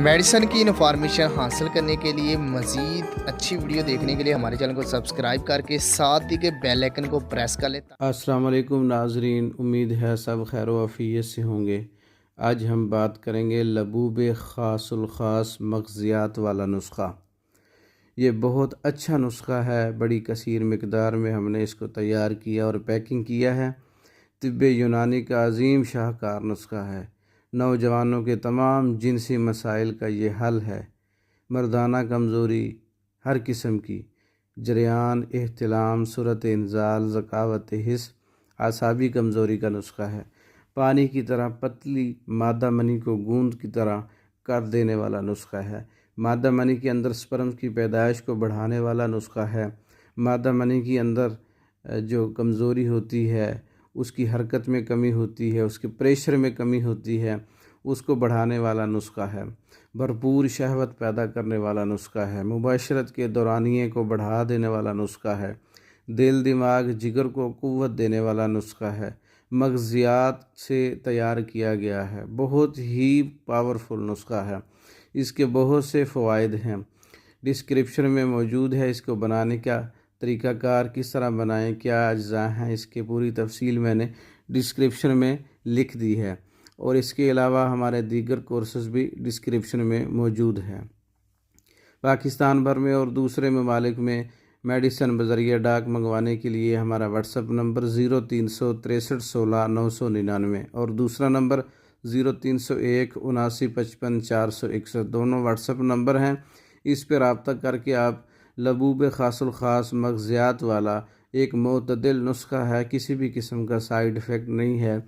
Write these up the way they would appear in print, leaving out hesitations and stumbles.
Medicine کی information حاصل کرنے کے لیے مزید اچھی ویڈیو دیکھنے کے لیے ہمارے چینل کو سبسکرائب کر کے ساتھ ہی کے بیل آئکن کو پریس کر لیں۔ السلام علیکم ناظرین، امید ہے سب خیر و عافیت سے ہوں گے۔ آج ہم بات کریں گے لبوب خاص الخاص مغزیات والا نسخہ۔ یہ بہت اچھا نسخہ ہے، بڑی کثیر مقدار میں ہم نے اس کو تیار کیا اور پیکنگ کیا ہے۔ طب یونانی کا عظیم شاہکار نسخہ ہے، نوجوانوں کے تمام جنسی مسائل کا یہ حل ہے۔ مردانہ کمزوری ہر قسم کی، جریان، احتلام، صورت انزال، ذکاوت حس، اعصابی کمزوری کا نسخہ ہے۔ پانی کی طرح پتلی مادہ منی کو گوند کی طرح کر دینے والا نسخہ ہے۔ مادہ منی کے اندر سپرم کی پیدائش کو بڑھانے والا نسخہ ہے۔ مادہ منی کے اندر جو کمزوری ہوتی ہے، اس کی حرکت میں کمی ہوتی ہے، اس کے پریشر میں کمی ہوتی ہے، اس کو بڑھانے والا نسخہ ہے۔ بھرپور شہوت پیدا کرنے والا نسخہ ہے۔ مباشرت کے دورانیے کو بڑھا دینے والا نسخہ ہے۔ دل، دماغ، جگر کو قوت دینے والا نسخہ ہے۔ مغزیات سے تیار کیا گیا ہے، بہت ہی پاورفل نسخہ ہے۔ اس کے بہت سے فوائد ہیں، ڈسکرپشن میں موجود ہے۔ اس کو بنانے کا طریقہ کار، کس طرح بنائیں، کیا اجزاء ہیں، اس کی پوری تفصیل میں نے ڈسکرپشن میں لکھ دی ہے، اور اس کے علاوہ ہمارے دیگر کورسز بھی ڈسکرپشن میں موجود ہیں۔ پاکستان بھر میں اور دوسرے ممالک میں میڈیسن بذریعہ ڈاک منگوانے کے لیے ہمارا واٹس اپ نمبر 036316 اور دوسرا نمبر 0301 7955 461 دونوں واٹس اپ نمبر ہیں۔ اس پہ رابطہ کر کے آپ لبوب خاص الخاص مغزیات والا ایک معتدل نسخہ ہے، کسی بھی قسم کا سائیڈ ایفیکٹ نہیں ہے۔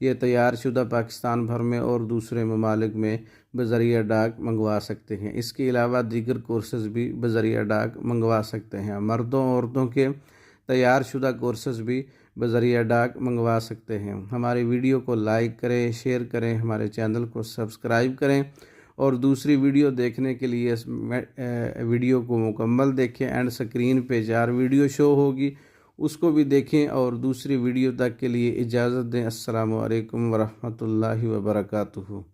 یہ تیار شدہ پاکستان بھر میں اور دوسرے ممالک میں بذریعہ ڈاک منگوا سکتے ہیں۔ اس کے علاوہ دیگر کورسز بھی بذریعہ ڈاک منگوا سکتے ہیں۔ مردوں عورتوں کے تیار شدہ کورسز بھی بذریعہ ڈاک منگوا سکتے ہیں۔ ہماری ویڈیو کو لائک کریں، شیئر کریں، ہمارے چینل کو سبسکرائب کریں، اور دوسری ویڈیو دیکھنے کے لیے اس ویڈیو کو مکمل دیکھیں۔ اینڈ سکرین پہ 4 ویڈیو شو ہوگی، اس کو بھی دیکھیں، اور دوسری ویڈیو تک کے لیے اجازت دیں۔ السلام علیکم ورحمۃ اللہ وبرکاتہ۔